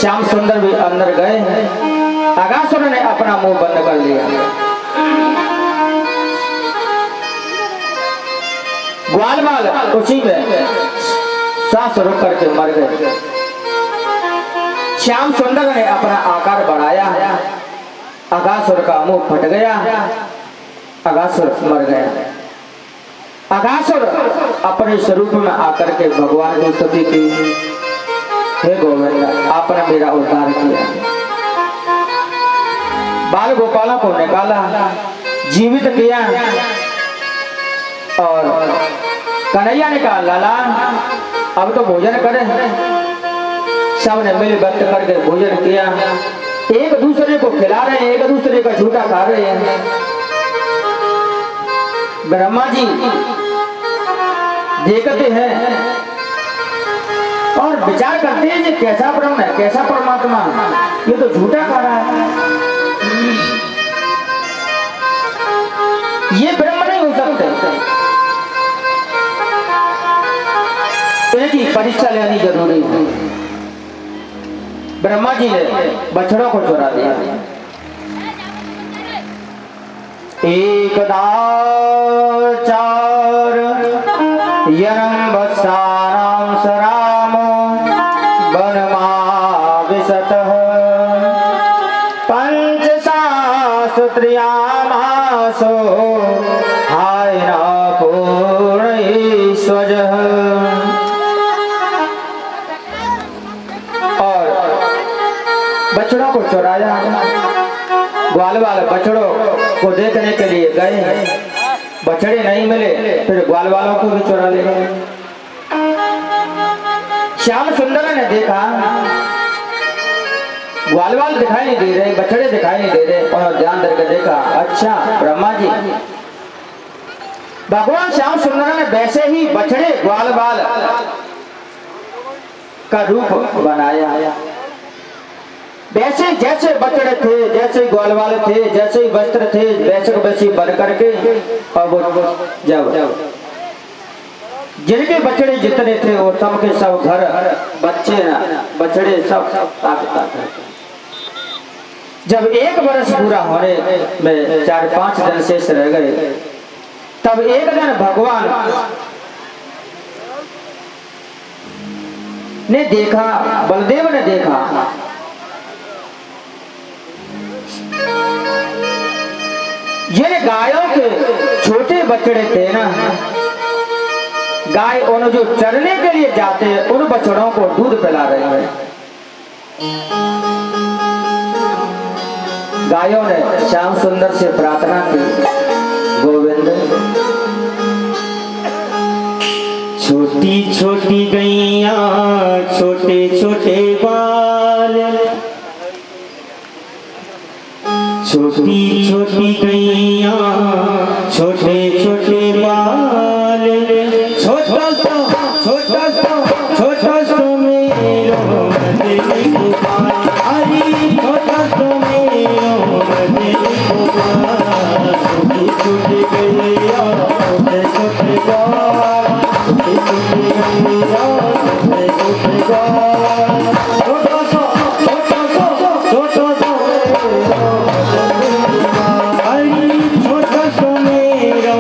श्याम सुंदर भी अंदर गए। अगासुर ने अपना मुंह बंद कर लिया। ग्वाल बाल उसी में सांस रोक करके मर गए। श्याम सुंदर ने अपना आकार बढ़ाया, अगासुर का मुंह फट गया, अगासुर मर गया। अगासुर अपने स्वरूप में आकर के भगवान की स्तुति की, हे गोविंद आपने मेरा उद्धार किया। बाल गोपालों को निकाला, जीवित किया और कन्हैया ने कहा लाला अब तो भोजन करें। सबने मिल बत्त करके भोजन किया, एक दूसरे को खिला रहे हैं, एक दूसरे का झूठा खा रहे हैं। ब्रह्मा जी देखते हैं और विचार करते हैं ये कैसा ब्रह्म है, कैसा परमात्मा, ये तो झूठा खा रहा है, ये ब्रह्म नहीं हो सकते। इनकी परीक्षा लेनी जरूरी है। ब्रह्मा जी ने बछड़ों को चुरा दिया। एकदा चार यरं वत्सानां स रामो वनमाविशतः पंचसास्त्रियामासो हायना पूर्णैश्वजः। और बछड़ों को चुराया। ग्वाल वाले बछड़ों को देखने के लिए गए, बछड़े नहीं मिले, फिर ग्वाल वालों को भी चुरा ले गए। श्याम सुंदर ने देखा ग्वाल वाल दिखाई नहीं दे रहे, बछड़े दिखाई नहीं दे रहे, और ध्यान करके देखा अच्छा ब्रह्मा जी। भगवान श्याम सुंदर ने वैसे ही बछड़े ग्वाल वाल का रूप बनाया। वैसे जैसे बछड़े थे, जैसे ग्वाल वाले थे, जैसे वस्त्र थे, वैसे वैसे भर करके, और वो जब जिनके बछड़े जितने थे वो सब के सब घर बच्चे बछड़े सब जब 1 वर्ष पूरा होने में 4-5 दिन शेष रह गए, तब एक दिन भगवान ने देखा, बलदेव ने देखा ये गायों के छोटे बछड़े थे ना, गाय उन जो चरने के लिए जाते हैं उन बछड़ों को दूध पिला रहे हैं। गायों ने श्याम सुंदर से प्रार्थना की, गोविंद छोटी छोटी गैया छोटे छोटे बाल, छोटी छोटी गैया छोटे छोटे बाल, छोटा सा मेरो मदन गोपाल, हरी छोटा सा मेरो मदन गोपाल। छोटी छोटी गैया छोटे छोटे बाल, छोटी छोटी गैया छोटे छोटे बाल, छोटा सा हरी छोटा सा मेरा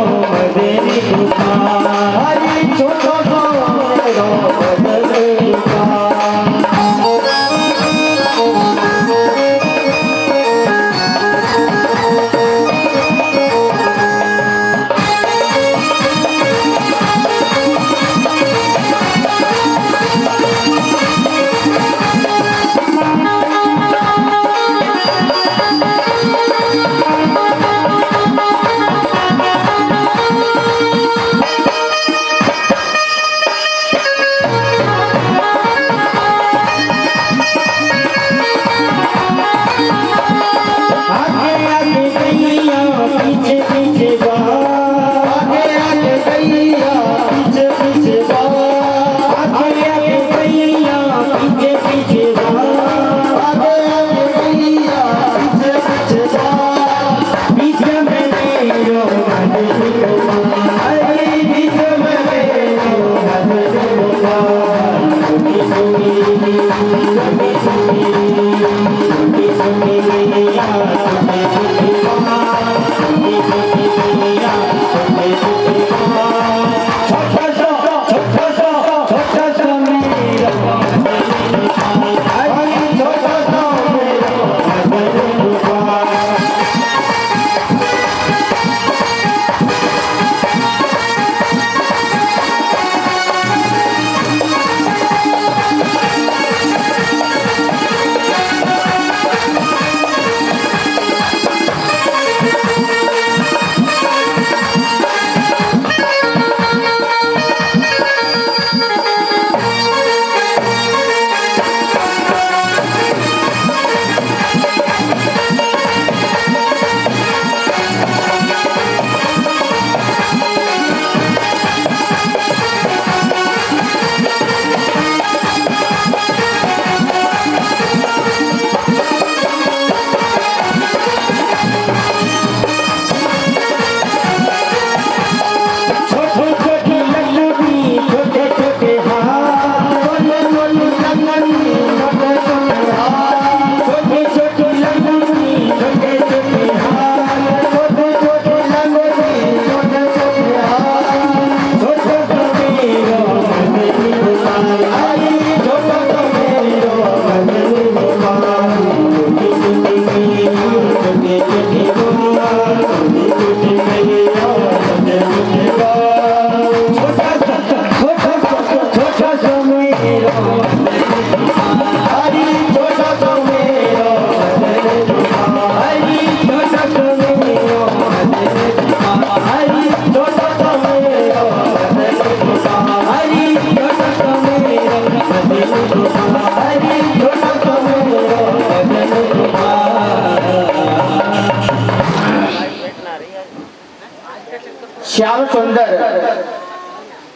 श्याम सुंदर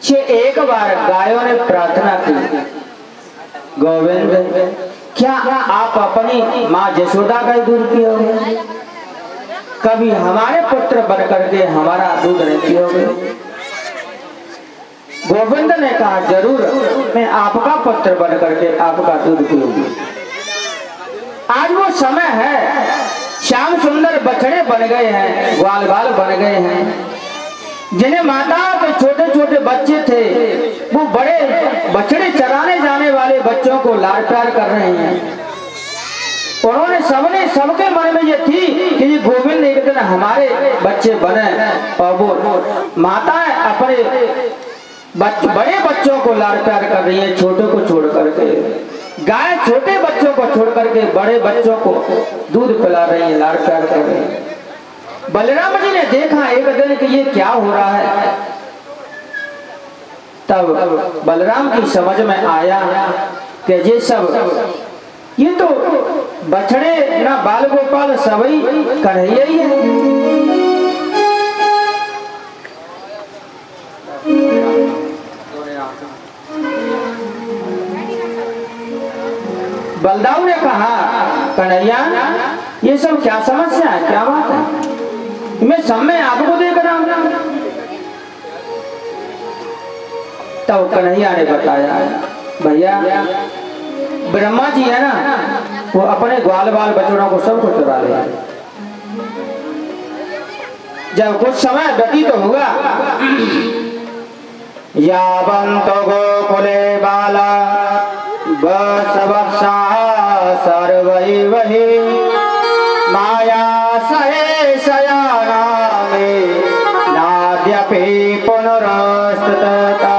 से एक बार गायों ने प्रार्थना की, गोविंद क्या आप अपनी माँ जसोदा का ही दूध पियोगे? कभी हमारे पुत्र बन करके हमारा दूध नहीं पियोगे? गोविंद ने कहा जरूर मैं आपका पुत्र बन करके आपका दूध पीऊंगी। आज वो समय है, श्याम सुंदर बछड़े बन गए हैं, ग्वाल बाल बन गए हैं, जिन्हें माता के छोटे छोटे बच्चे थे वो बड़े बछड़े चराने जाने वाले बच्चों को लाड प्यार कर रहे हैं। उन्होंने सबके मन में ये थी कि ये गोविंद एक दिन हमारे बच्चे बने, और वो माताएं अपने बड़े बच्चों को लाड प्यार कर रही है, छोटे को छोड़ करके। गाय छोटे बच्चों को छोड़ करके बड़े बच्चों को दूध पिला रही है, लाड प्यार कर रही है। बलराम जी ने देखा एक दिन कि ये क्या हो रहा है, तब बलराम की समझ में आया कि ये सब ये तो बछड़े ना बाल गोपाल सभी कन्हैया ही है। बलदाऊ ने कहा कन्हैया ये सब क्या समस्या है, क्या बात है? मैं सब में आपको देख रहा हूं। तब कन्हैया ने बताया भैया ब्रह्मा जी है ना, वो अपने ग्वाल बाल बछड़ों को सबको चुरा ले। जब कुछ समय व्यतीत तो होगा, यावंत गोकुले बाला बसवत्सा सर्वै वही माया सहे सयाना में नाद्यपि पुनरस्तता।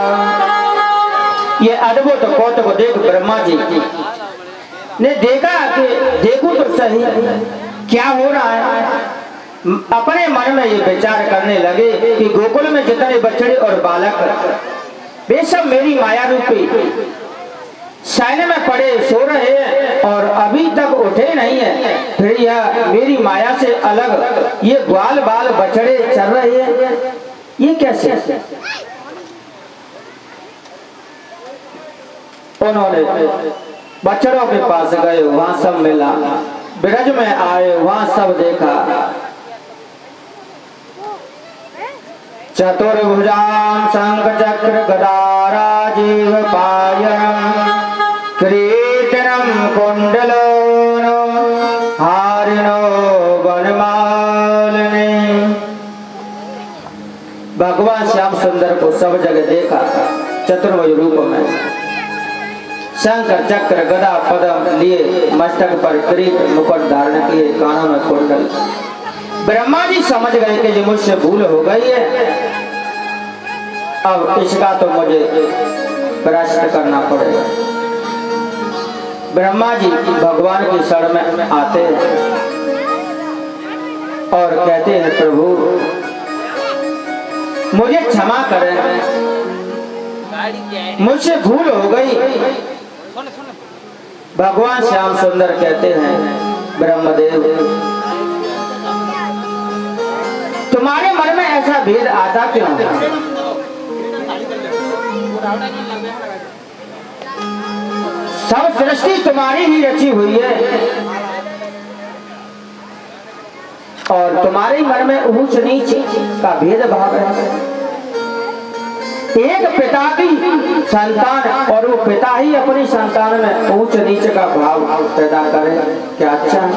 ये अद्भुत कौतुक देख ब्रह्मा जी ने देखा कि देखो तो सही क्या हो रहा है। अपने मन में ये विचार करने लगे कि गोकुल में जितने बछड़े और बालक वे सब मेरी माया रूपी शयन में पड़े सो रहे हैं और अभी तक उठे नहीं है, फिर यह मेरी माया से अलग ये ग्वाल बाल बछड़े चल रहे हैं, ये कैसे? उन्होंने बछड़ों के पास गए, वहां सब मिला, ब्रज में आए, वहां सब देखा। चतुर्भुजां शंख चक्र गदा राजीव पायं किरीटनं कुंडलो हारिणो वनमालिनी। भगवान श्याम सुंदर को सब जगह देखा चतुर्भुज रूप में, शंकर चक्र गदा पद्म लिए, मस्तक पर किरीट मुकुट धारण किए, कानों में कुंडल। ब्रह्मा जी समझ गए कि जो मुझसे भूल हो गई है, अब इसका तो मुझे प्रायश्चित करना पड़ेगा। ब्रह्मा जी भगवान की शरण में आते हैं और कहते हैं प्रभु मुझे क्षमा करें, मुझसे भूल हो गई। भगवान श्याम सुंदर कहते हैं ब्रह्मदेव तुम्हारे मन में ऐसा भेद आता क्यों? सब सृष्टि तुम्हारी ही रची हुई है और तुम्हारे मन में ऊंच नीच का भेदभाव है। एक पिता की संतान और वो पिता ही अपनी संतान में ऊंच नीच का भाव पैदा करे, क्या अच्छा है?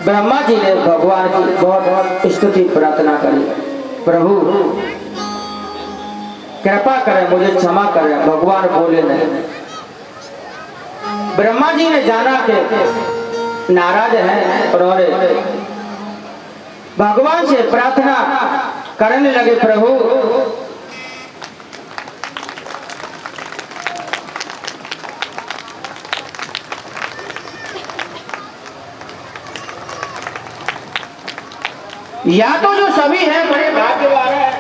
ब्रह्मा जी ने भगवान की बहुत स्तुति प्रार्थना करी, प्रभु कृपा करें, मुझे क्षमा करें। भगवान बोले नहीं। ब्रह्मा जी ने जाना कि नाराज हैं, उन्होंने भगवान से प्रार्थना करने लगे, प्रभु या तो जो सभी हैं बड़े भाग्यवान हैं,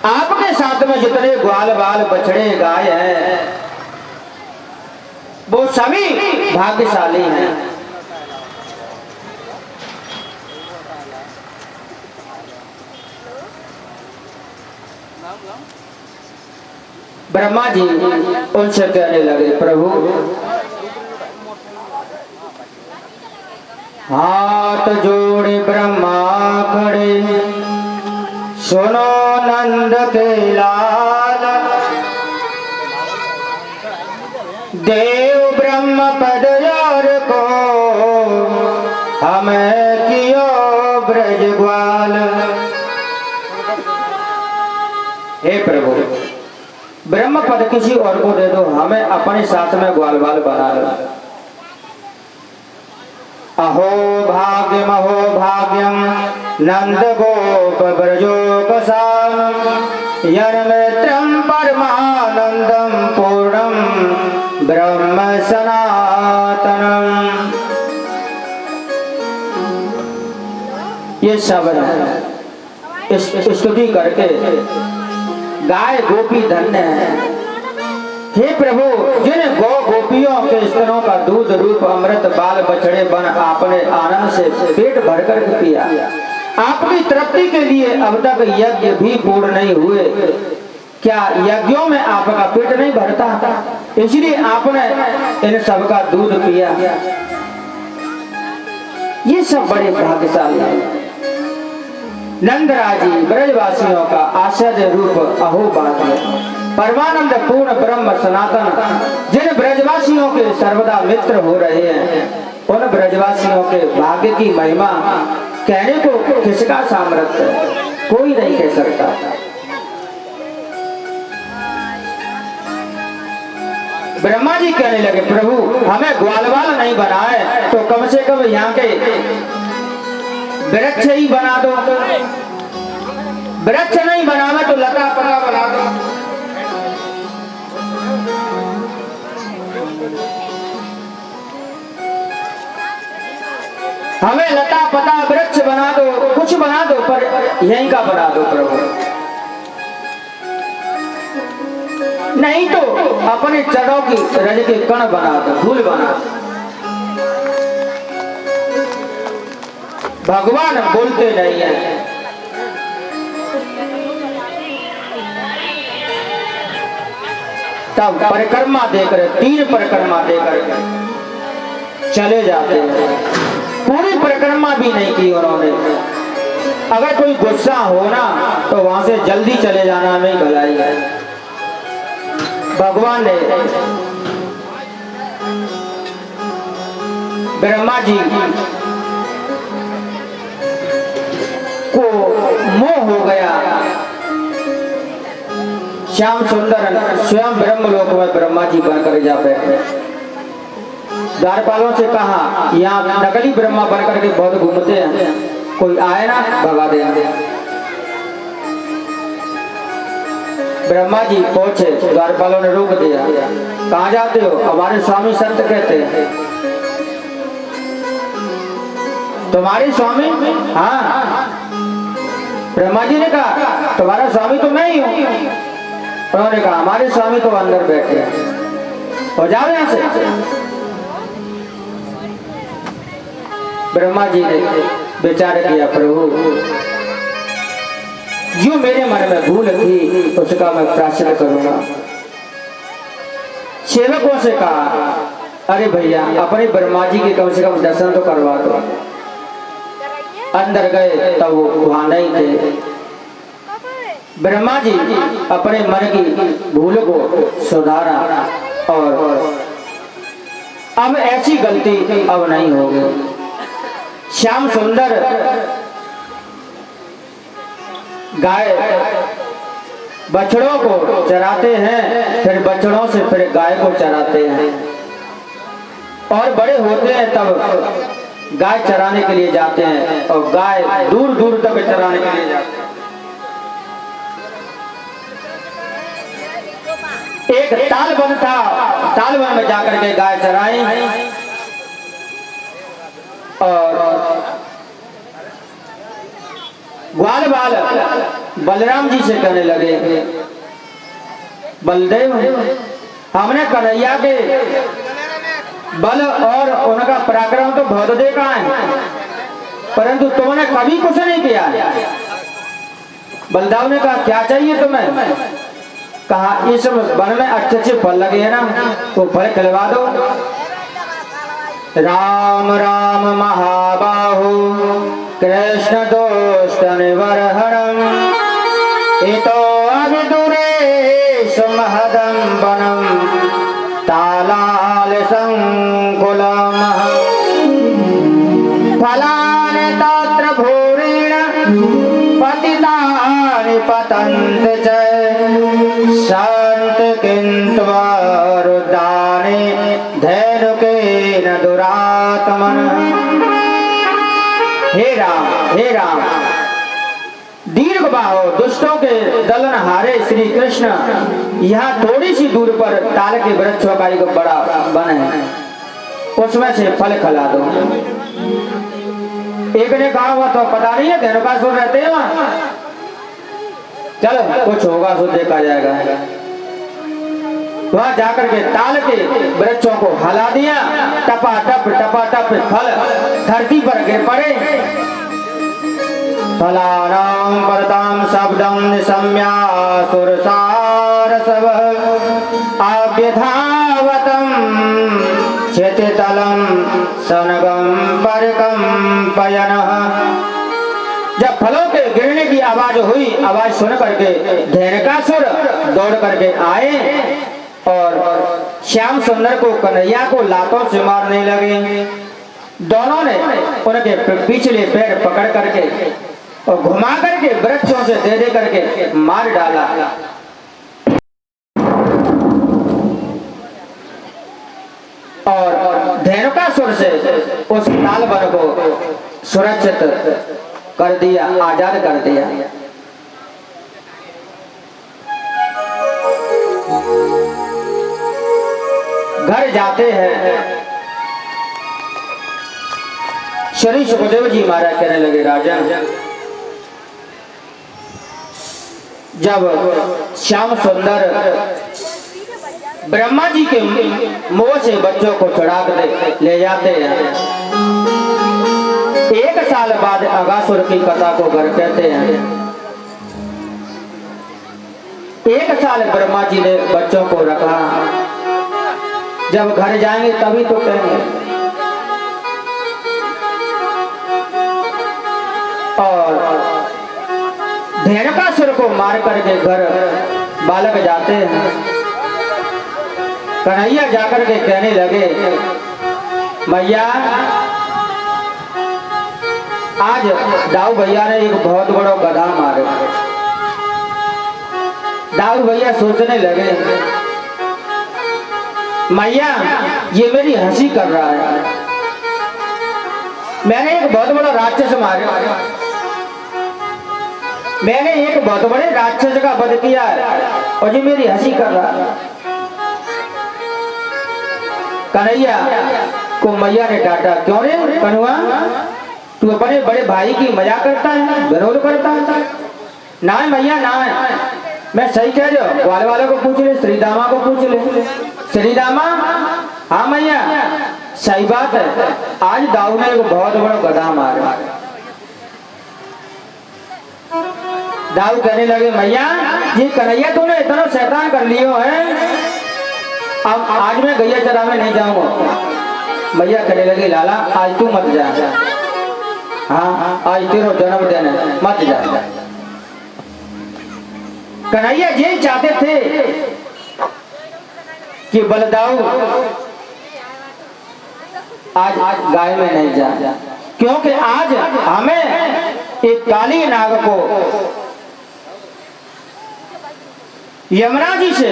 आपके साथ में जितने ग्वाल बाल बछड़े गाय हैं वो सभी भाग्यशाली हैं। ब्रह्मा जी उनसे कहने लगे, प्रभु हाथ जोड़े ब्रह्मा खड़े, सुनो नंद के लाल, देव ब्रह्म पद यार को हमें कियो ब्रज ग्वाल। हे प्रभु ब्रह्म पद किसी और को दे दो, हमें अपने साथ में ग्वाल बाल बना लो। अहो भाग्यम अहो भाग्यम नंद गोप ब्रजोपसाम, यन्मित्रं परमानंदम पूर्णम ब्रह्म सनातनम। ये शब्द है, स्तुति करके गाय गोपी धन्य है। हे प्रभु जिन गौ गोपियों के स्तनों का दूध रूप अमृत बाल बछड़े बन आपने आनंद से पेट भरकर पिया, आपकी तृप्ति के लिए अब तक यज्ञ भी पूर्ण नहीं हुए, क्या यज्ञों में आपका पेट नहीं भरता? इसलिए आपने इन सब का दूध पिया। ये सब बड़े भाग्यशाली हैं। नंदराजी ब्रजवासियों का आश्चर्य रूप अहो बात है। परमानंद पूर्ण ब्रह्म सनातन जिन ब्रजवासियों के सर्वदा मित्र हो रहे हैं, उन ब्रजवासियों के भाग्य की महिमा कहने को किसका सामर्थ्य है? कोई नहीं कह सकता। ब्रह्मा जी कहने लगे, प्रभु हमें ग्वालवाल नहीं बनाए तो कम से कम यहाँ के वृक्ष ही बना दो। वृक्ष नहीं बनावे तो लता पता बना दो। हमें लता पता वृक्ष बना दो, कुछ बना दो, पर यहीं का बना दो प्रभु। नहीं तो अपने चढ़ों की रज के कण बना दो, धूल बना दो। भगवान बोलते नहीं है। तब परिक्रमा देकर 3 परिक्रमा देकर चले जाते हैं। पूरी परिक्रमा भी नहीं की उन्होंने। अगर कोई गुस्सा हो ना तो वहां से जल्दी चले जाना में भलाई है। भगवान ने ब्रह्मा जी को मोह हो गया। श्याम सुंदर स्वयं ब्रह्मलोक में ब्रह्मा जी बनकर जा बैठे। द्वारपालों से कहा, यहाँ नकली ब्रह्मा बनकर के बहुत घूमते हैं, कोई आए ना भगा देंगे। ब्रह्मा जी पहुंचे, द्वारपालों ने रोक दिया। कहाँ जाते हो? हमारे स्वामी संत कहते हैं। तुम्हारे स्वामी? हाँ। ब्रह्मा जी ने कहा, तुम्हारा स्वामी तो मैं ही हूँ। उन्होंने कहा, हमारे स्वामी तो अंदर बैठे हैं, हो जाओ यहाँ से। ब्रह्मा जी ने विचार किया, प्रभु जो मेरे मन में भूल थी उसका मैं प्रायश्चित करूंगा। सेवकों से कहा, अरे भैया अपने ब्रह्मा जी के कम से कम दर्शन तो करवा दो। अंदर गए तब वो वहां नहीं थे। ब्रह्मा जी अपने मन की भूल को सुधारा और अब ऐसी गलती अब नहीं होगी। श्याम सुंदर गाय बछड़ों को चराते हैं, फिर बछड़ों से फिर गाय को चराते हैं और बड़े होते हैं तब गाय चराने के लिए जाते हैं और गाय दूर दूर तक चराने के लिए जाते हैं। एक ताल वन था, ताल वन में जाकर के गाय चराई और ग्वाल बाल बलराम जी से कहने लगे, बलदेव हमने कन्हैया के बल और उनका पराक्रम तो बहुत देखा है, परंतु तुमने कभी कुछ नहीं किया। बलदेव ने कहा, क्या चाहिए तुम्हें? कहा, इस वन में अच्छे अच्छे फल लगे हैं ना, तो फल खिलवा दो। राम राम महाबाहु कृष्ण दोष्ट निवर्हणम इतो अविदुरेश महदं वनम तालाल संकुलम फलानि तत्र भूरिण पतितानि पतन्ति च सन्ति किन्तु वरुद्धानि धेनुकेन दुरात्मनः। हे राम दीर्घ बाहो दुष्टों के दलन हारे श्री कृष्ण यहाँ थोड़ी सी दूर पर ताल के वृक्षों का एक बड़ा वन है, उसमें से फल खिला दो। एक ने कहा, हुआ तो पता नहीं है, धेनुकासुर रहते हैं वहां, चलो कुछ होगा तो देखा जाएगा। वहां जाकर के ताल के वृक्षों को हिला दिया, टपा टप फल धरती पर गिर पड़े। फलानां परतां शब्दं निशम्या सुरसारसवः अभ्यधावतं क्षितितलं सनगं परिकम्पयनः। जब फलों के गिरने की आवाज हुई, आवाज सुन करके धेनुकासुर दौड़ करके आए और श्याम सुंदर को कन्हैया को लातों से मारने लगे। दोनों ने उनके पिछले पैर पकड़ करके और घुमा करके वृक्षों से दे करके मार डाला। और धेनुकासुर से उस ताल वन को सुरक्षित कर दिया, आजाद कर दिया। घर जाते हैं, श्री सुखदेव जी महाराज कहने लगे, राजन जब श्याम सुंदर ब्रह्मा जी के मोह से बच्चों को चढ़ा कर ले जाते हैं, 1 साल बाद अगासुर की कथा को घर कहते हैं। 1 साल ब्रह्मा जी ने बच्चों को रखा, जब घर जाएंगे तभी तो कहेंगे। और धेनुकासुर को मार करके घर बालक जाते हैं। कन्हैया जाकर के कहने लगे, मैया आज दाऊ भैया ने एक बहुत बड़ा गधा मारे। दाऊ भैया सोचने लगे, मैया ये मेरी हंसी कर रहा है, मैंने एक बहुत बड़ा राक्षस मारे, मैंने एक बहुत बड़े राक्षस का वध किया है और ये मेरी हंसी कर रहा है। कन्हैया को मैया ने डांटा, क्यों रे कन्हुआ, तू अपने बड़े भाई की मजाक करता है, विरोध करता है? ना मैया ना, मैं सही कह रहे हो, ग्वाल वालों को पूछ ले, श्रीदामा को पूछ ले। श्रीदामा, हाँ मैया सही बात है, आज दाऊ ने एक बहुत बड़ा गधा मारा। दाऊ कहने लगे, मैया ये कन्हैया तूने इतना शैतान कर लियो है, अब आज मैं गैया चराने नहीं जाऊंगा। मैया कहने लगे, लाला आज तू मत जा, हाँ आज तेरा जन्मदिन है, मत जा। कन्हैया ये चाहते थे कि बलदाऊ आज गाय में नहीं जा, क्योंकि आज हमें एक काली नाग को यमुना जी से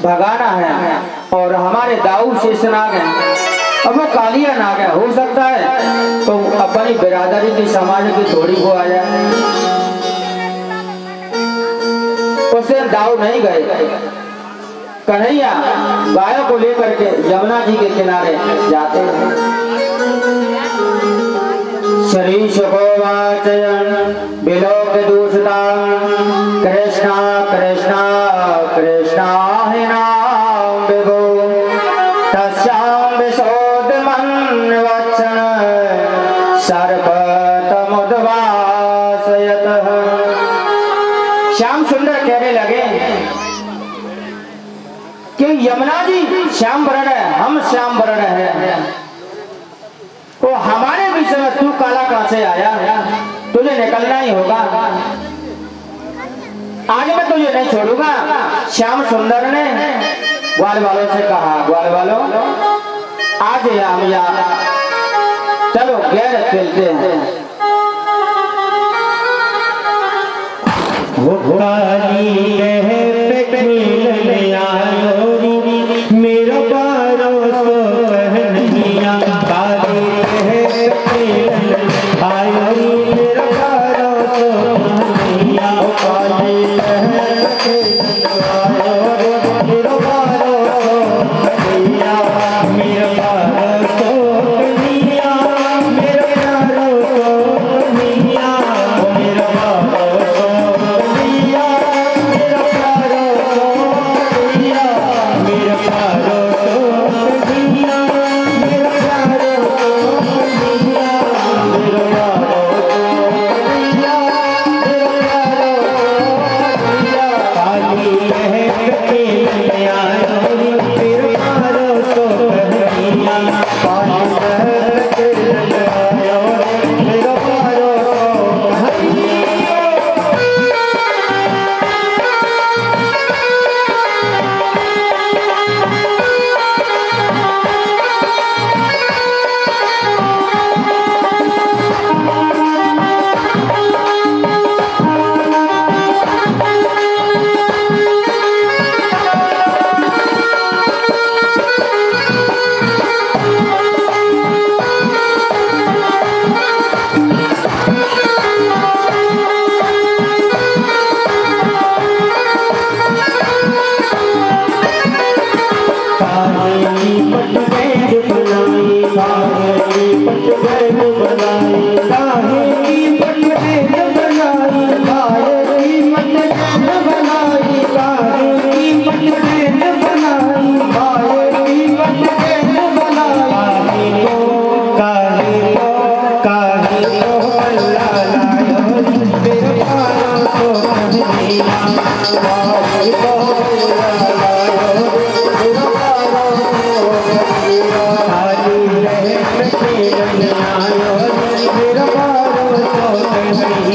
भगाना है और हमारे दाऊ शेषनाग है, अब वो कालिया नाग है, हो सकता है तो अपनी बिरादरी की समाज की थोड़ी को आ जाए। उससे दाऊ नहीं गए। कन्हैया गायों को लेकर के यमुना जी के किनारे जाते हैं। श्री शुकोवाच बिलोक दूषिता कृष्णा कृष्णा कृष्णा हि नाम विभो तस्यां विशोधमन्वक्षण सर्पतमुद्वासयतः। श्याम सुंदर कहने लगे कि यमुना जी श्याम वर्ण है, हम श्याम वर्ण है, तो हमारे बीच में तू काला कहां से आया, तुझे निकलना ही होगा, आज मैं तुझे नहीं छोड़ूंगा। श्याम सुंदर ने ग्वाल वालों से कहा, ग्वाल वालों आज हम यहाँ चलो गैर खेलते हैं। वो मेरा भरोसा कहनिया काली है आयो, मेरा भरोसा कहनिया काली है आयो, मेरा भरोसा कहनिया, मेरा भरोसा कहनिया, मेरा भरोसा कहनिया, मेरा भरोसा कहनिया, मेरा भरोसा कहनिया, मेरा भरोसा कहनिया, मेरा भरोसा कहनिया, मेरा भरोसा कहनिया, मेरा भरोसा काली है कन्हैया मेरा भरोसा कहनिया, काली है कन्हैया मेरा भरोसा कहनिया। मेरा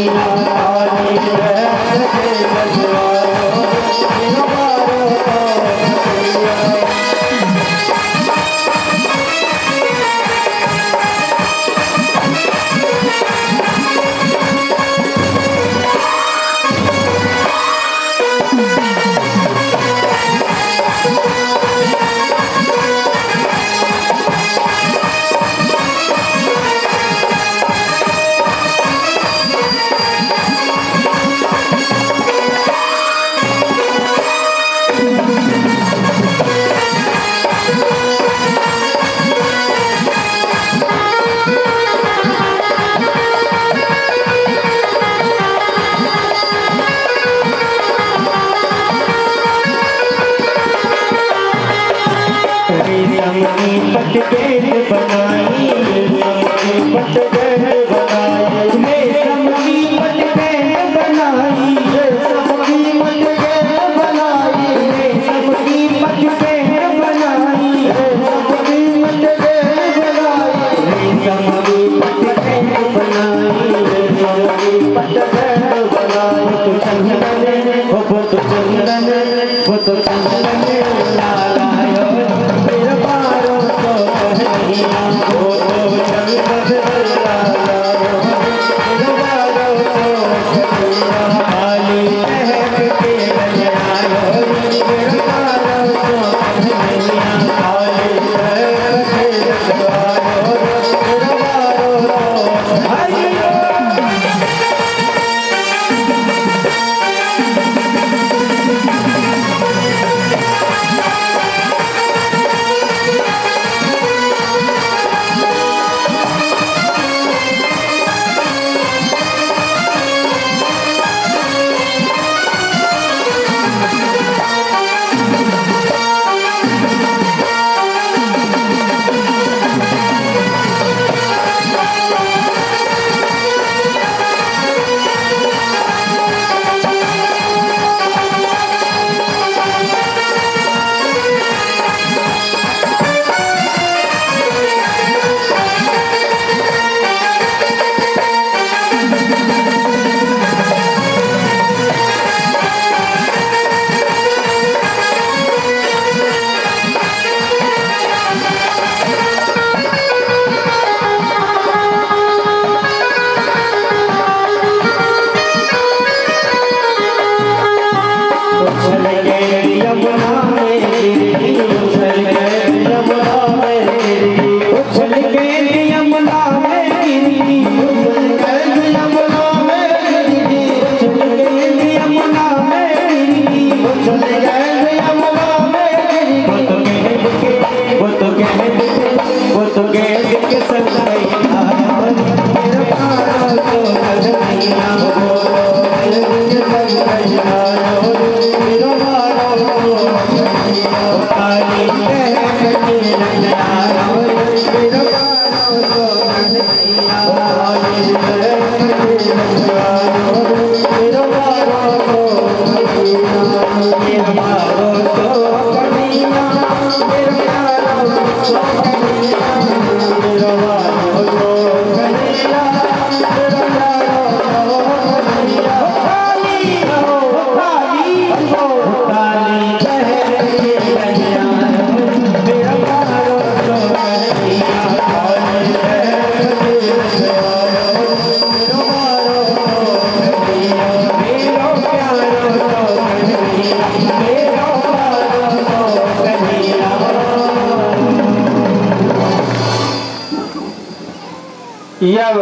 यह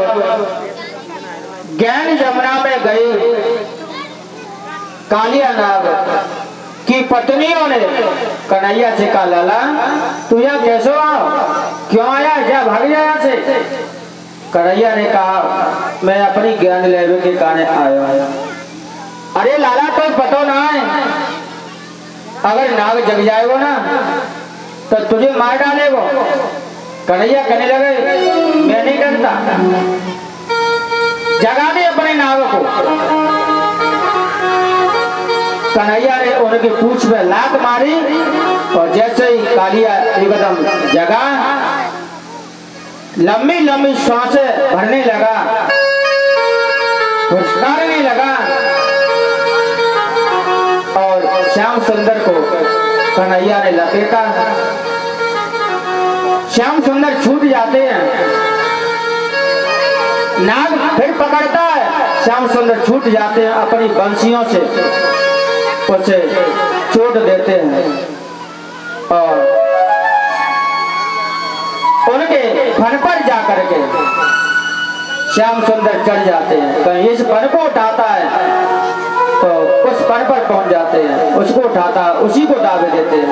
ज्ञान जमुना में गए कालिया नाग की पत्नियों ने कन्हैया से कहा, लाला तू यहाँ कैसे आओ, क्यों आया, क्या भाग जाए यहाँ से। कन्हैया ने कहा मैं अपनी ज्ञान लेवे के कारण आया हूँ। अरे लाला कोई पता ना है, अगर नाग जग जाएगो ना तो तुझे मार डालेगो। कन्हैया कहने लगे मैं नहीं डरता, जगा दे अपने नाग को। कन्हैया ने उनकी पूंछ में लात मारी और जैसे ही कालिया एकदम जगा, लंबी लंबी सांसें भरने लगा, फुसकारने लगा और श्याम सुंदर को कन्हैया ने लपेटा। श्याम सुंदर छूट जाते हैं, नाग फिर पकड़ता है, श्याम सुंदर छूट जाते हैं, अपनी बंसियों से उसे चोट देते हैं और उनके फन पर जाकर के श्याम सुंदर चढ़ जाते हैं। कहीं इस फन को उठाता है तो उस फन पर पहुंच जाते हैं, उसको उठाता है उसी को दावे देते हैं।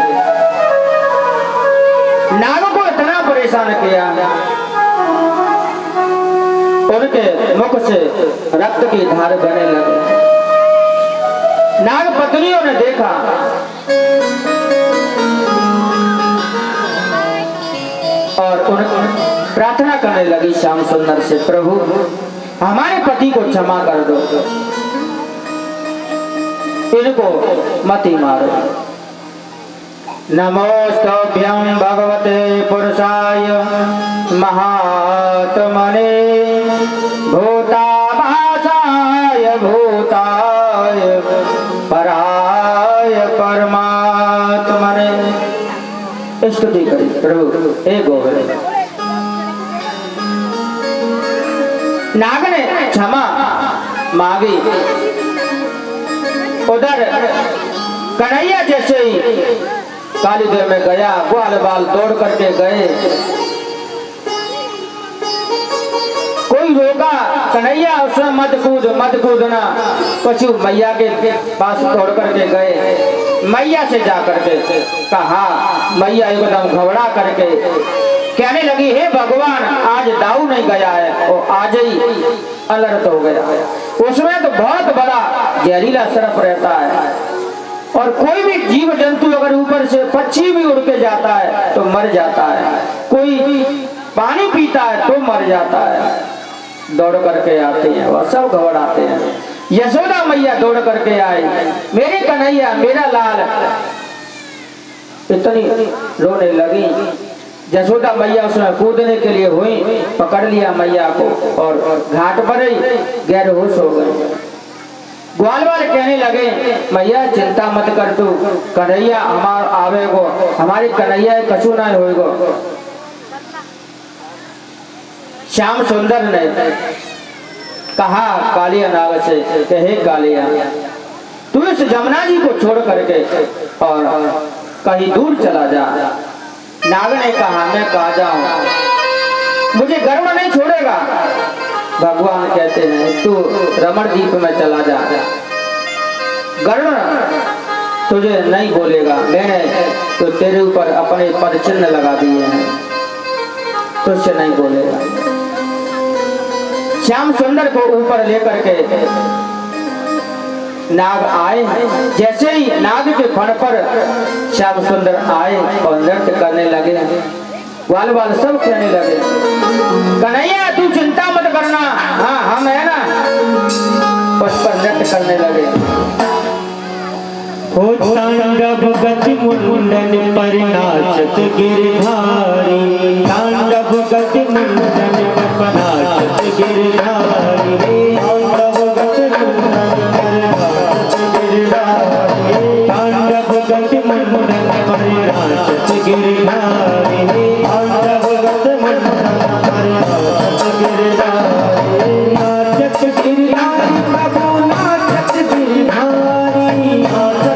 नाग को इतना परेशान किया, उनके मुख से रक्त की धार बहने लगी। नाग पत्नियों ने देखा और उन प्रार्थना करने लगी श्याम सुंदर से, प्रभु हमारे पति को क्षमा कर दो, इनको मत ही मारो। नमोस्तुभ्यं भगवते पुरुषाय महात्मने भूताभासाय भूताय पराय परमात्मने। स्तुति करी प्रभु हे गोविंद। नाग ने क्षमा मांगी। उधर कन्हैया जैसे ही कालीदेव में गया, ग्वाल बाल दौड़ करके गए, कोई रोका कन्हैया उसने मत कूदना। पशु मैया के पास दौड़ करके गए, मैया से जा करके कहा। मैया एकदम घबरा करके कहने लगी, हे भगवान, आज दाऊ नहीं गया है और आज ही अलर्ट हो गया है। उसमें तो बहुत बड़ा जहरीला सर्प रहता है और कोई भी जीव जंतु अगर ऊपर से पक्षी भी उड़ के जाता है तो मर जाता है, कोई पानी पीता है तो मर जाता है। दौड़ करके आते हैं, वह सब घबराते हैं। यशोदा मैया दौड़ करके आई, मेरे कन्हैया, मेरा लाल, इतनी रोने लगी। यशोदा मैया उसमें कूदने के लिए हुई, पकड़ लिया मैया को और घाट पर ही गैर होश हो गए। ग्वाल वाले कहने लगे, मैया चिंता मत कर तू, कन्हैया हमार आवेगो, हमारी कन्हैया कछु न होएगो। श्याम सुंदर ने कहा कालिया नाग से, हे कालिया, तू इस जमुना जी को छोड़ करके और कहीं दूर चला जा। नाग ने कहा, मैं कहा जाऊं, मुझे गर्व नहीं छोड़ेगा। भगवान कहते हैं, तू रमण द्वीप में चला जा, गर्व तुझे नहीं बोलेगा, मैंने तो तेरे ऊपर अपने पद चिन्ह लगा दिए हैं, तुझसे नहीं बोलेगा। श्याम सुंदर को ऊपर लेकर के नाग आए। जैसे ही नाग के फण पर श्याम सुंदर आए और नृत्य करने लगे, वाल वाल सब कहने लगे, कन्हैया तू चिंता मत करना, हाँ हम है ना। उस पर नृत्य करने लगे। हो तांडव गति मुंडन पर नाचत गिरधारी, तांडव गति मुंडन पर नाचत गिरधारी, तांडव गति मुंडन पर नाचत गिरधारी, तांडव गति मुंडन पर नाचत गिरधारी, तांडव गति मुंडन पर नाचत गिरधारी, नाचत गिरधारी प्रभु नाचत गिरधारी, नाचत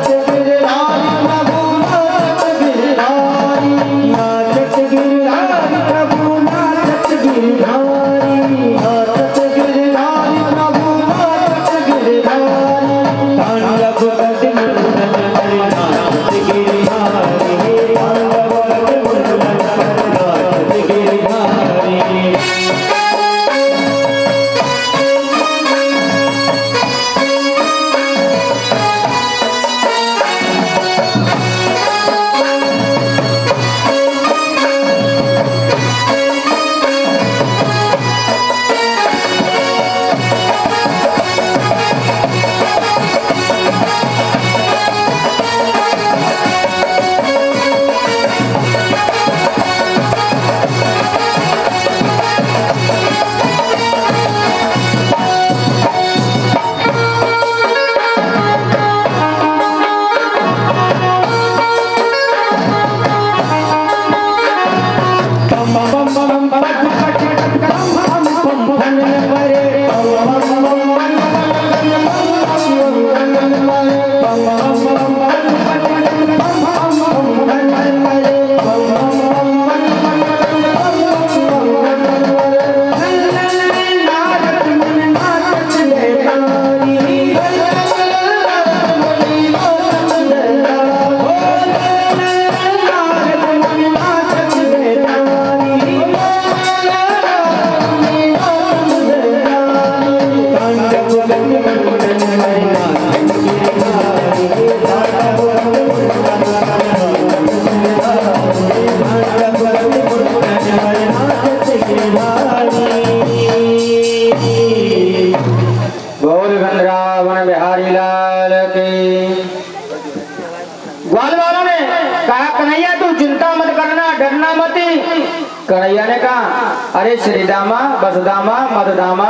कन्हैया ने कहा, अरे श्रीदामा, बसदामा, मधुदामा,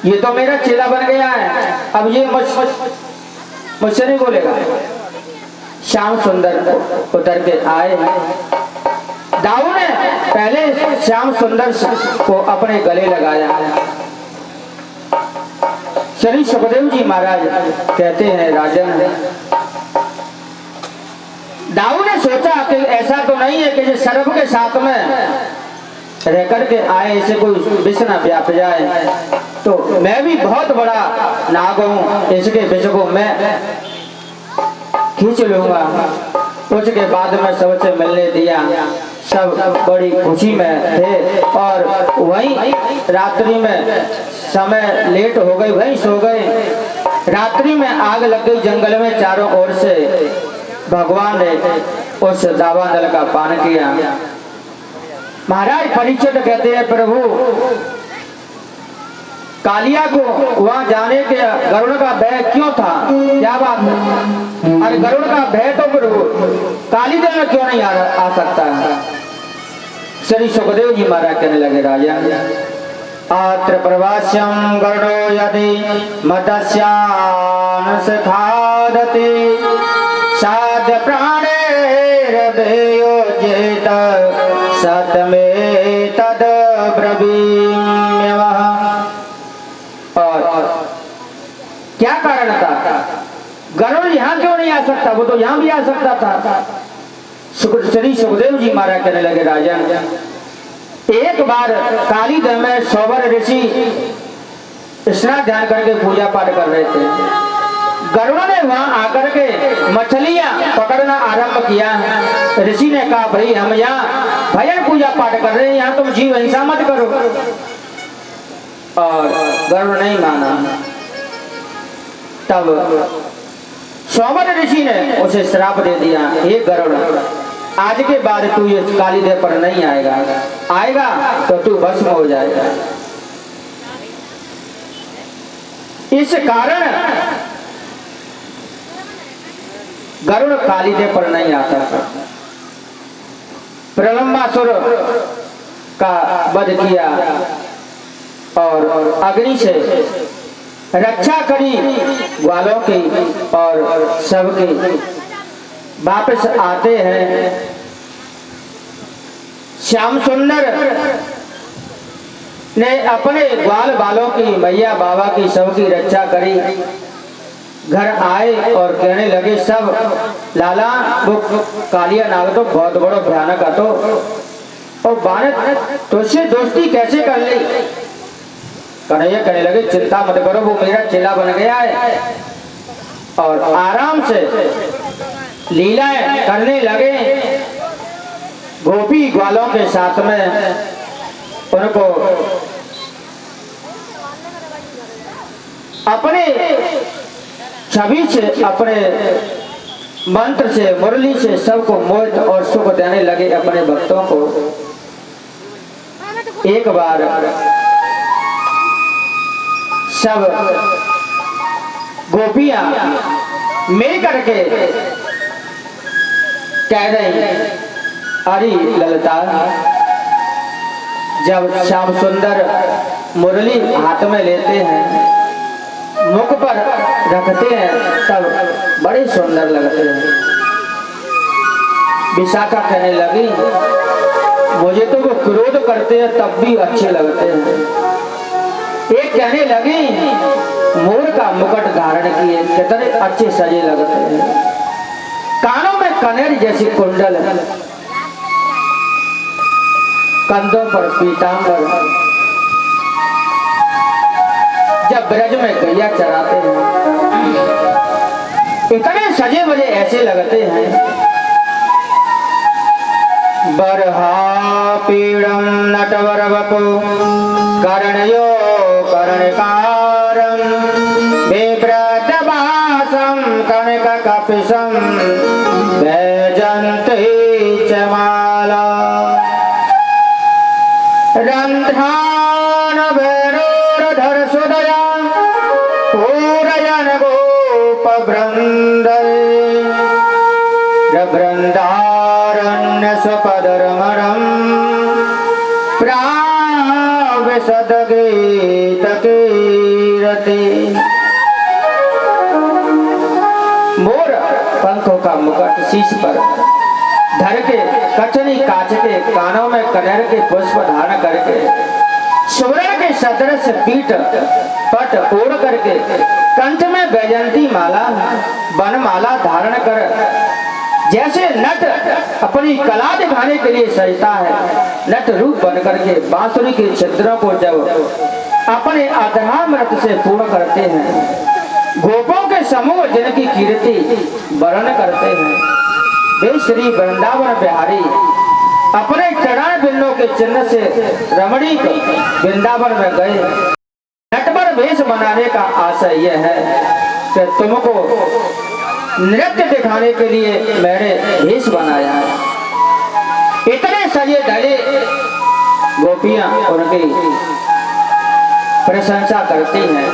ये तो मेरा चेला बन गया है, अब ये मुझसे नहीं बोलेगा। श्याम सुंदर उतर के आए। दाऊ ने पहले श्याम सुंदर को अपने गले लगाया। श्री सुखदेव जी महाराज कहते हैं, राजन, दाऊ ने सोचा कि ऐसा तो नहीं है कि सर्प के साथ में रह करके आए, इसे कोई विष न व्याप जाए, तो मैं भी बहुत बड़ा नाग हूँ, इसके विष को मैं खींच लूंगा। उसके बाद में सबसे मिलने दिया, सब बड़ी खुशी में थे। और वहीं रात्रि में समय लेट हो गई, वहीं सो गए। रात्रि में आग लग गई जंगल में चारों ओर से। भगवान ने उस दावानल का पान किया। महाराज परीक्षित कहते हैं, प्रभु कालिया को वहां जाने के गरुड़ का भय क्यों था, क्या बात है? अरे गरुड़ का भय तो प्रभु कालीदेव में क्यों नहीं आ सकता है? श्री सुखदेव जी महाराज कहने लगे, राजा आत्र प्रवास्यम गरुड़ो यदि मदस्यान खादते साध प्राणेरभयोजेत सतमे तद ब्रवीम्यवः। और क्या कारण था? गरुड़ यहाँ क्यों नहीं आ सकता? वो तो यहाँ भी आ सकता था। श्री सुखदेव जी महाराज कहने लगे, राजा एक बार कालीदेव में सौवर ऋषि स्नान ध्यान करके पूजा पाठ कर रहे थे। गरुड़ ने वहां आकर के मछलियां पकड़ना आरंभ किया। ऋषि ने कहा, भाई हम यहाँ भजन पूजा पाठ कर रहे हैं, यहाँ तुम जीव हिंसा मत करो। और गरुड़ नहीं माना। तब सौवर ऋषि ने उसे श्राप दे दिया, हे गरुड़ आज के बाद तू ये कालीदेव पर नहीं आएगा, आएगा तो तू भस्म हो जाएगा। इस कारण गरुड़ कालीदेव पर नहीं आता था। प्रलंबासुर का वध किया और अग्नि से रक्षा करी ग्वालों की और सबकी। वापस आते हैं, श्याम सुंदर ने अपने ग्वाल बालों की, मैया बाबा की, सबकी रक्षा करी। घर आए और कहने लगे सब, लाला वो कालिया नाग तो बहुत बड़ा भयानक है, तो और बाने तुझसे दोस्ती कैसे कर ली? कन्हैया कहने लगे, चिंता मत करो, वो मेरा चेला बन गया है। और आराम से लीलाएं करने लगे। गोपी ग्वालों के साथ में उनको अपने छवि से, अपने मंत्र से, मुरली से सबको मोहित और सुख देने लगे अपने भक्तों को। एक बार सब गोपियां मिल करके कह रही, अरे ललिता, जब श्याम सुंदर मुरली हाथ में लेते हैं, मुख पर रखते हैं, तब बड़े सुंदर लगते हैं। विशाखा कहने लगी, मुझे तो वो क्रोध करते हैं तब भी अच्छे लगते हैं। एक कहने लगी, मोर का मुकुट धारण किए कितने अच्छे सजे लगते हैं, कानों में कनेर जैसी कुंडल है, कंधों पर पीतांबर, जब ब्रज में गैया चराते हैं इतने सजे बजे ऐसे लगते हैं। बरहा पीड़म नटवर वपु कर्णयो कर्णकारं बिभ्रतवासं कनक कपिशं वैजयन्ती च माला रन्ध्रान वैरोरधर सुदया पूरयन् गोपवृन्दे वृन्दारण्य सुपदरमरं प्राविशद गीतकीरति। मोर पंखों का मुकुट शीश पर धर के, कचनी कांच के, कानों में कनेर के पुष्प धारण करके, सुवर्ण के सदृश पीठ पट ओढ़ करके, कंठ में वैजयंती माला, बनमाला धारण कर जैसे नट अपनी कला दिखाने के लिए सजता है, नट रूप बनकर के बांसुरी के छिद्रों को जब अपने आधामृत से पूर्ण करते हैं, गोपों के समूह जिनकी कीर्ति वर्ण करते हैं, वे श्री वृंदावन बिहारी अपने चरण बिंदों के चिन्ह से रमणीक वृंदावन में गए। नटवर वेश बनाने का आशय यह है कि तुमको नृत्य दिखाने के लिए मैंने वेश बनाया है। इतने सजे धजे गोपियां उनकी प्रशंसा करती हैं,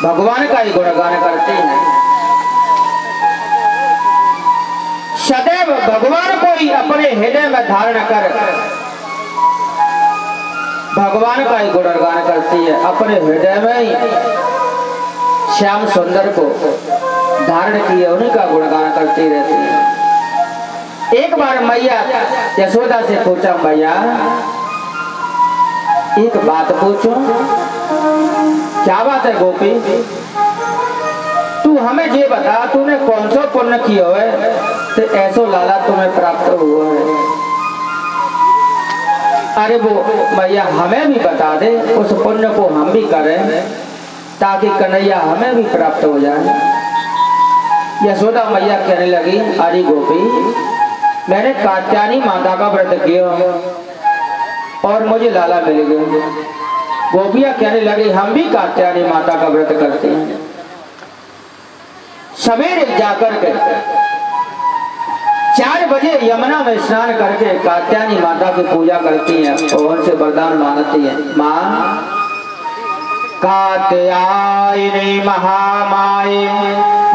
भगवान का ही गुणगान करती हैं। सदैव भगवान को ही अपने हृदय में धारण कर भगवान का ही गुणगान करती है। अपने हृदय में ही श्याम सुंदर को धारण किए उन्हीं का गुणगान करती रहती है। एक बार मैया यशोदा से पूछा, मैया एक बात पूछूं? क्या बात है गोपी? तू हमें ये बता, तूने कौन सा पुण्य किया है तो ऐसो लाला तुम्हें प्राप्त हुआ है? अरे वो मैया हमें भी बता दे, उस पुण्य को हम भी करें ताकि कन्हैया हमें भी प्राप्त हो जाए। यशोदा मैया कहने लगी, अरे गोपी, मैंने कात्यायनी माता का व्रत किया और मुझे लाला मिल गया। गोपियां कहने लगी, हम भी कात्यायनी माता का व्रत करते हैं। सवेरे जाकर के 4 बजे यमुना में स्नान करके कात्यायनी माता की पूजा करती हैं और उनसे वरदान मांगती हैं। माँ कात्यायनी महामाये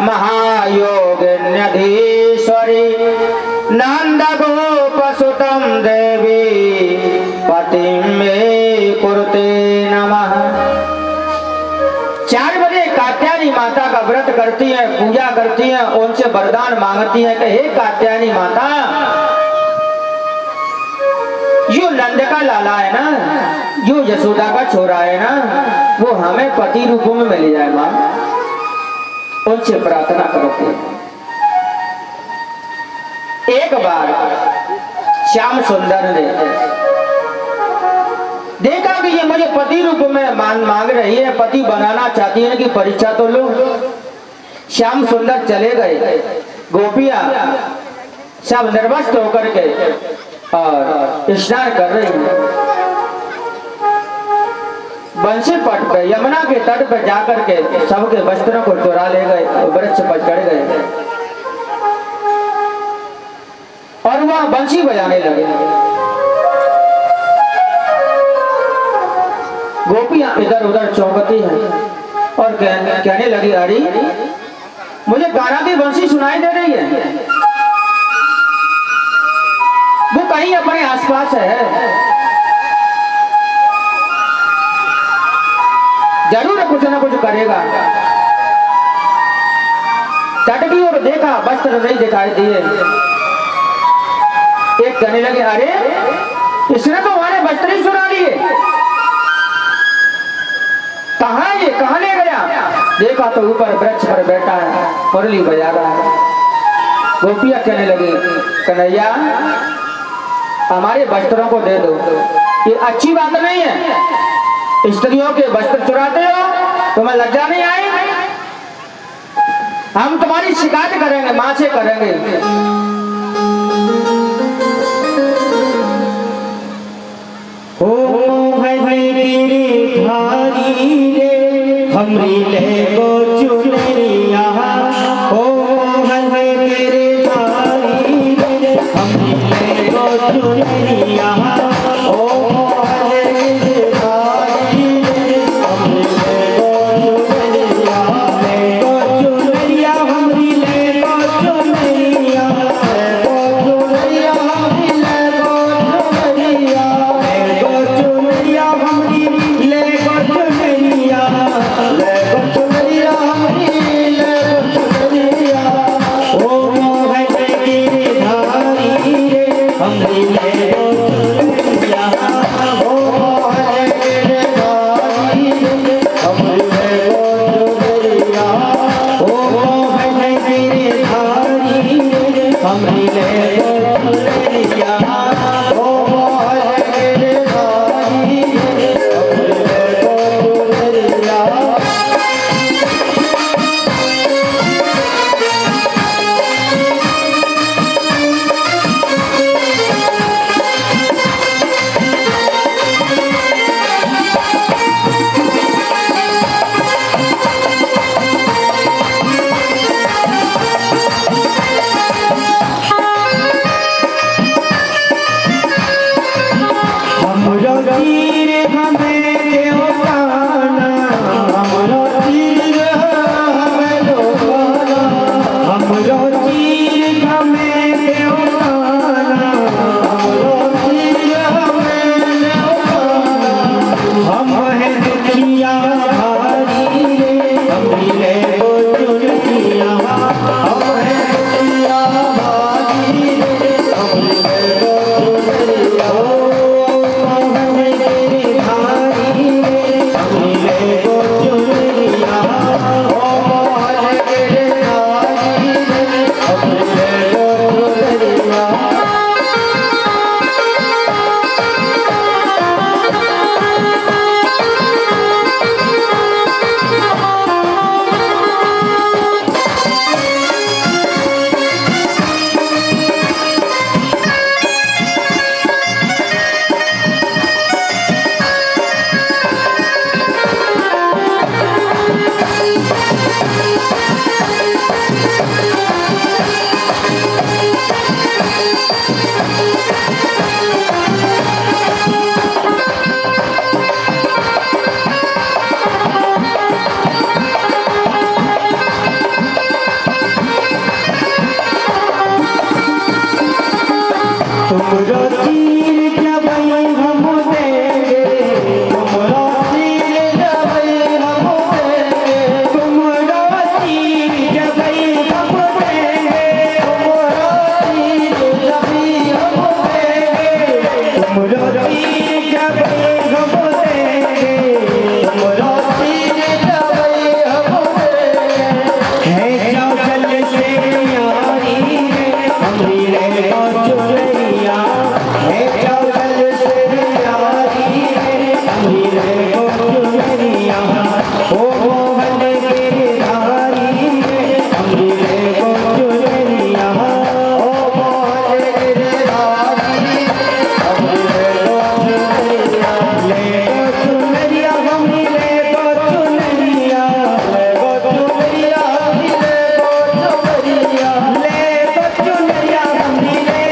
महायोगिन्यधीश्वरी नंद गोप सुतम देवी पतिं मे कुरुते नमः। 4 बजे कात्यायनी माता का व्रत करती है, पूजा करती है, उनसे वरदान मांगती है कि हे कात्यायनी माता, यो नंद का लाला है ना, यो यशोदा का छोरा है ना, वो हमें पति रूप में मिल जाए। माँ उनसे प्रार्थना करती है। एक बार श्याम सुंदर ने देखा कि ये मुझे पति रूप में मांग रही है, पति बनाना चाहती है, कि परीक्षा तो लो। श्याम सुंदर चले गए। गोपियां सब निर्वस्त्र होकर के और स्नान कर रही हैं। बंसी पट पे यमुना के तट पर जाकर के सबके वस्त्रों को चुरा ले गए, वृक्ष पर चढ़ गए और वहां बंसी बजाने लगे। गोपियां इधर उधर चौंकती हैं और कहने लगी, अरे मुझे गाना की बंसी सुनाई दे रही है, वो कहीं अपने आसपास है, जरूर कुछ न कुछ करेगा। तट की ओर देखा, वस्त्र नहीं दिखाई दिए। एक कहने लगे, अरे इसने तो हमारे वस्त्र ही चुरा लिए, कहाँ ये, कहाँ ले गया? देखा तो ऊपर वृक्ष पर बैठा है, मुरली बजा रहा है। गोपियां कहने लगी, कन्हैया हमारे वस्त्रों को दे दो, ये अच्छी बात नहीं है, स्त्रियों के वस्त्र चुराते हो, तुम्हें लज्जा नहीं आई? हम तुम्हारी शिकायत करेंगे, मां से करेंगे। ओ मेरी धारी रे हमरी ले को चुनरिया, ओ मेरे धारी रे हमरी ले को चुनरिया, ओ मेरे धारी रे हमरी ले को चुनरिया, ले को चुनरिया हमरी ले को चुनरिया, ले को चुनरिया हमरी ले को चुनरिया, ले को चुनरिया हमरी ले को चुनरिया, ले को चुनरिया हमरी ले को चुनरिया, ओ मोहन तेरी धारी रे हमरी ले को चुनरिया, ओ मोहन तेरी धारी रे हमरी ले को चुनरिया, ओ मोहन तेरी धारी रे हमरी ले तुमरो चीर जबई हम देंगे, तुमरो चीर जबई हम देंगे, तुमरो चीर जबई हम देंगे, तुमरो चीर जबई हम देंगे, तुमरो चीर जबई हम देंगे, तुमरो चीर जबई हम देंगे। है जाओ जल से यारी रे हमरी रे चुनरिया, है जाओ जल से यारी रे हमरी रे चुनरिया, ओ मोहन गिरधारी रे हमरी रे चुनरिया, ओ मोहन गिरधारी हमरी रे चुनरिया, ले चुनरिया हमरी रे चुनरिया, ले चुनरिया हमरी रे चुनरिया, ले चुनरिया हमरी रे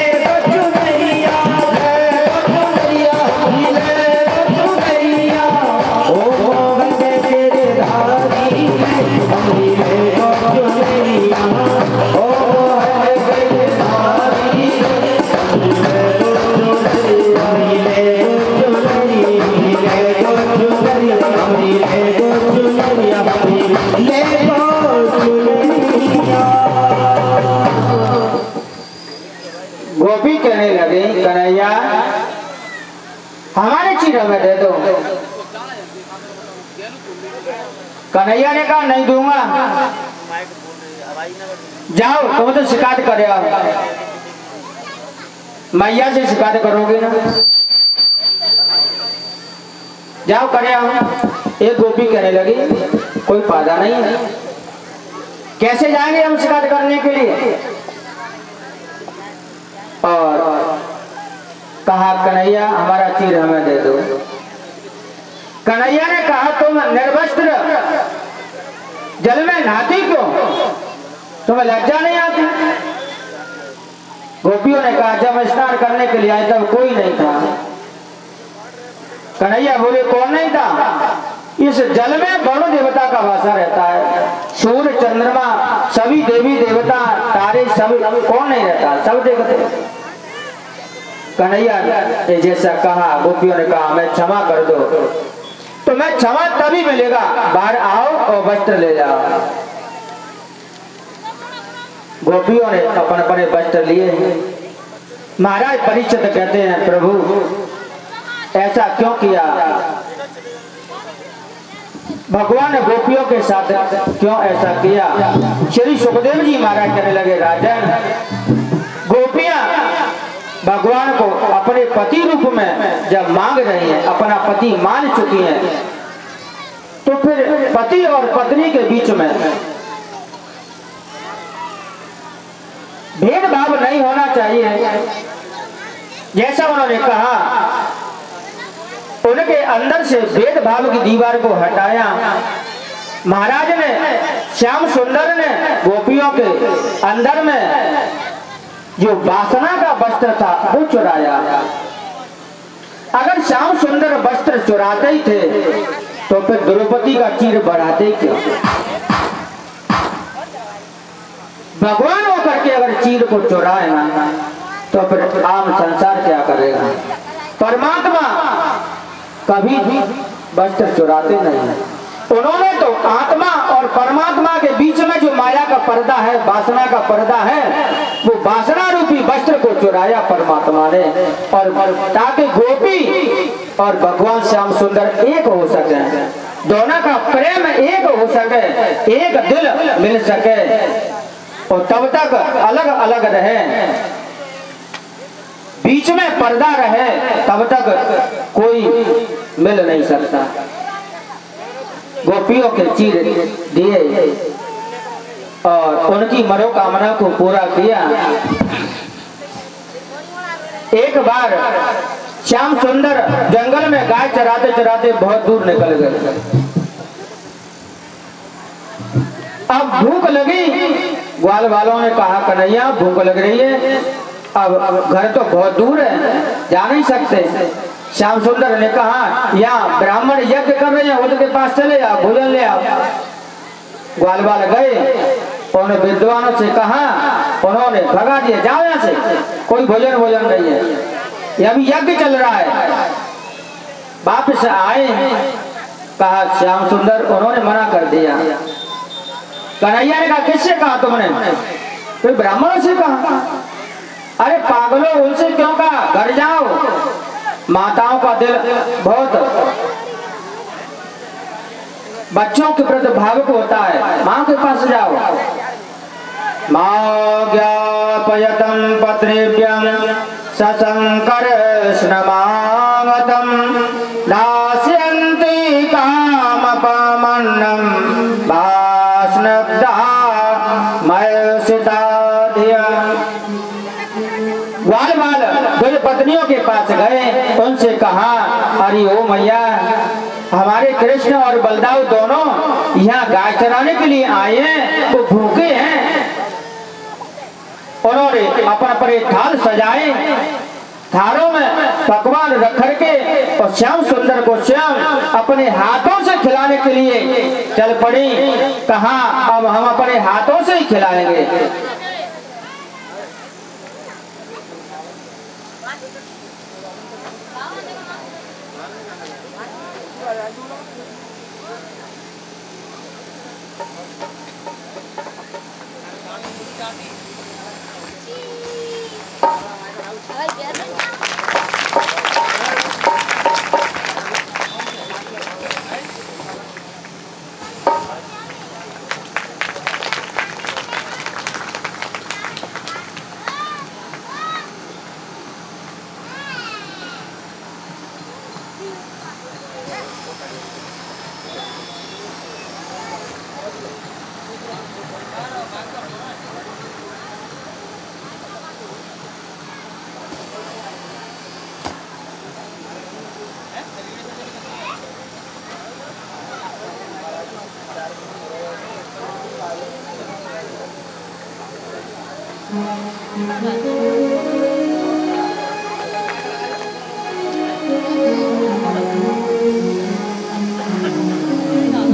चुनरिया, ले चुनरिया हमरी रे चुनरिया, ओ मोहन गिरधारी हमरी रे चुनरिया, ओ मोहन गिरधारी हमरी रे चुनरिया, हमरी रे चुनरिया, हमरी रे चुनरिया, हमरी रे चुनरिया। गोपी कहने लगे कन्हैया हमारे चीर हमें दे दो। कन्हैया ने कहा नहीं दूंगा, जाओ तुम तो शिकायत करे आओ, मैया से शिकायत करोगे ना, जाओ करे आओ। एक गोपी कहने लगी कोई फायदा नहीं है, कैसे जाएंगे हम शिकायत करने के लिए। और कहा कन्हैया हमारा चीर हमें दे दो। कन्हैया ने कहा तुम निर्वस्त्र जल में नहाती क्यों, तुम्हें लज्जा नहीं आती। गोपियों ने कहा जब स्नान करने के लिए आए तब कोई नहीं था। कन्हैया बोले कौन नहीं था, इस जल में वरुण देवता का वासा रहता है, सूर्य चंद्रमा सभी देवी देवता तारे सब, कौन नहीं रहता, सब देवते। कन्हैया ने जैसा कहा गोपियों ने कहा मैं क्षमा कर दो, तो मैं क्षमा तभी मिलेगा बाहर आओ और वस्त्र ले जाओ। गोपियों ने अपन अपने वस्त्र लिए। महाराज परीक्षित कहते हैं प्रभु ऐसा क्यों किया, भगवान ने गोपियों के साथ क्यों ऐसा किया। श्री सुखदेव जी महाराज कहने लगे राजन, गोपियां भगवान को अपने पति रूप में जब मांग रही हैं, अपना पति मान चुकी हैं, तो फिर पति और पत्नी के बीच में भेदभाव नहीं होना चाहिए। जैसा उन्होंने कहा उनके अंदर से भेदभाव की दीवार को हटाया। महाराज ने श्याम सुंदर ने गोपियों के अंदर में जो वासना का वस्त्र था वो चुराया। अगर श्याम सुंदर वस्त्र चुराते ही थे तो फिर द्रौपदी का चीर बढ़ाते क्यों। भगवान होकर के अगर चीर को चुराए ना तो फिर आम संसार क्या करेगा। परमात्मा कभी भी वस्त्र चुराते नहीं है। उन्होंने तो आत्मा और परमात्मा के बीच में जो माया का पर्दा है, वासना का पर्दा है, वो वासना रूपी वस्त्र को चुराया परमात्मा ने, और ताकि गोपी और भगवान श्याम सुंदर एक हो सके, दोनों का प्रेम एक हो सके, एक दिल मिल सके, और तब तक अलग अलग रहे, बीच में पर्दा रहे, तब तक कोई मिल नहीं सकता। गोपियों के चीर दिए और उनकी मनोकामना को पूरा किया। एक बार श्याम सुंदर जंगल में गाय चराते चराते बहुत दूर निकल गए। अब भूख लगी, ग्वाल वालों ने कहा कन्हैया भूख लग रही है, अब घर तो बहुत दूर है, जा नहीं सकते। श्याम सुंदर ने कहा यहाँ ब्राह्मण यज्ञ कर रहे हैं, उनके पास चले आओ, भोजन ले आओ। ग्वाल वाल गए, उन विद्वानों से कहा उन्होंने भगा दिया, जाओ यहाँ से, कोई भोजन भोजन नहीं है, ये अभी यज्ञ चल रहा है। वापस आए, कहा श्याम सुंदर, उन्होंने मना कर दिया। कन्हैया ने कहा किससे कहा तुमने? कोई ब्राह्मणों से कहा। अरे पागलों, उनसे क्यों कहा? घर जाओ, माताओं का दिल बहुत बच्चों के प्रति भावुक होता है, माँ के पास जाओ। माँ ज्ञापयतं पत्रेभ्यं सशंकर स्नमागतं दास्यन्ति कामपमन्नं वास्नब्धा मयसिता धिया। वाल वाल दो पत्नियों के पास गए, उनसे कहा अरे ओ मैया, हमारे कृष्ण और बलदाव दोनों यहाँ गाय चराने के लिए आए हैं, वो भूखे हैं। उन्होंने अपना अपने थाल सजाए, थालों में पकवान रख करके और श्याम सुंदर को स्वयं अपने हाथों से खिलाने के लिए चल पड़ी। कहा अब हम अपने हाथों से ही खिलाएंगे।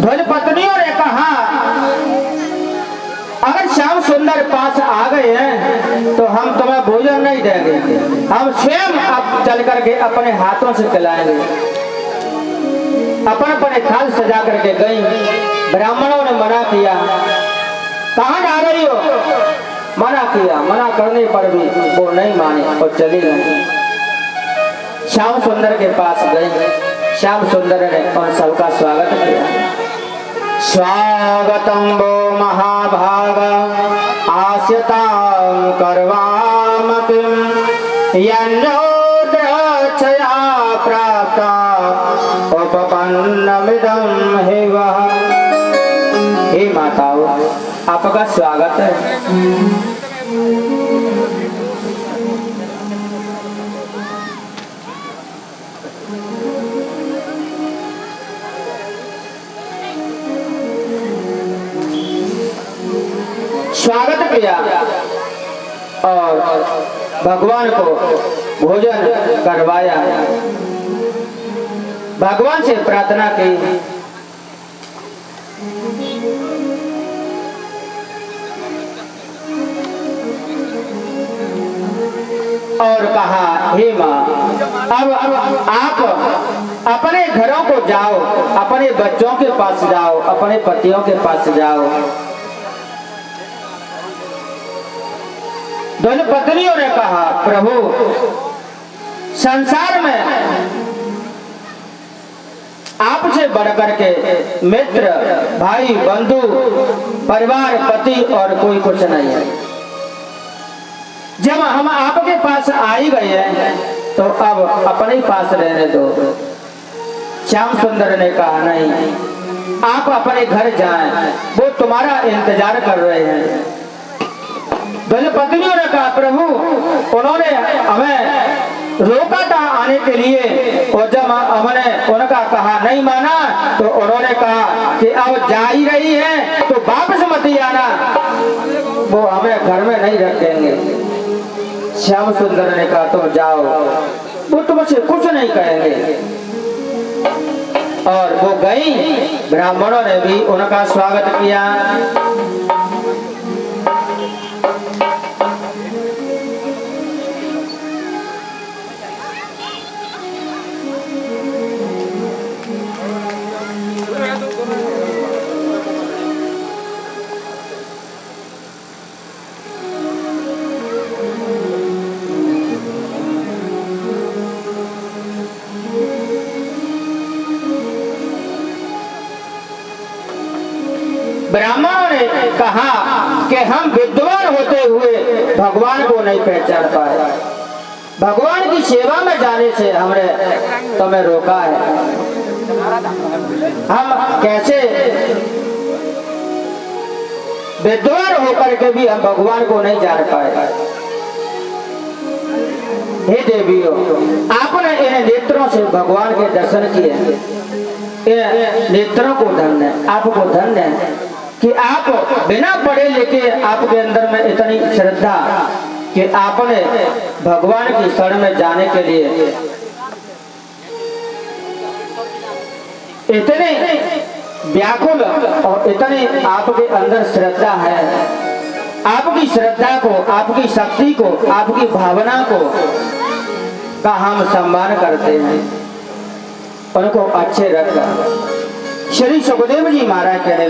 ध्वज पत्नियों ने कहा अगर श्याम सुंदर पास आ गए हैं तो हम तुम्हें भोजन नहीं देंगे, हम स्वयं अब चल करके अपने हाथों से खिलाएंगे। अपन अपने थाल सजा करके गई। ब्राह्मणों ने मना किया, कहाँ जा रही हो? मना किया, मना करने पर भी वो नहीं माने और चली गई। श्याम सुंदर के पास गई। श्याम सुंदर ने उन सबका स्वागत किया। स्वागतं वो महाभाग आस्यतां कर्वामपिं यन्नोद्रच्छया प्राप्ता उपपन्नमिदं हि वः। हे माताओं, आपका स्वागत है। स्वागत किया और भगवान को भोजन करवाया। भगवान से प्रार्थना की, और कहा हे माँ, अब आप अपने घरों को जाओ, अपने बच्चों के पास जाओ, अपने पतियों के पास जाओ। दोनों पत्नियों ने कहा प्रभु, संसार में आपसे बढ़कर के मित्र, भाई, बंधु, परिवार, पति और कोई कुछ नहीं है। जब हम आपके पास आ ही गए हैं तो अब अपने ही पास रहने दो। श्याम सुंदर ने कहा नहीं, आप अपने घर जाएं, वो तुम्हारा इंतजार कर रहे हैं। दोनों पत्नियों ने कहा प्रभु, उन्होंने हमें रोका था आने के लिए और जब हमने उनका कहा नहीं माना तो उन्होंने कहा कि अब जा ही रही है तो वापस मत ही आना, वो हमें घर में नहीं रखेंगे। श्याम सुंदर ने कहा तुम जाओ, वो तुमसे कुछ नहीं कहेंगे। और वो गई। ब्राह्मणों ने भी उनका स्वागत किया। ब्राह्मणों ने कहा कि हम विद्वान होते हुए भगवान को नहीं पहचान पाए, भगवान की सेवा में जाने से हमने तुम्हें रोका है। हम कैसे विद्वान होकर के भी हम भगवान को नहीं जान पाए। हे देवियों, आपने इन नेत्रों से भगवान के दर्शन किए, इन नेत्रों को धन्य है, आपको धन्य है कि आप बिना पढ़े लिखे आपके अंदर में इतनी श्रद्धा कि आपने भगवान की शरण में जाने के लिए इतने व्याकुल और इतनी आपके अंदर श्रद्धा है। आपकी श्रद्धा को, आपकी शक्ति को, आपकी भावना को का हम सम्मान करते हैं, उनको अच्छे रखकर। श्री सुखदेव जी महाराज कहने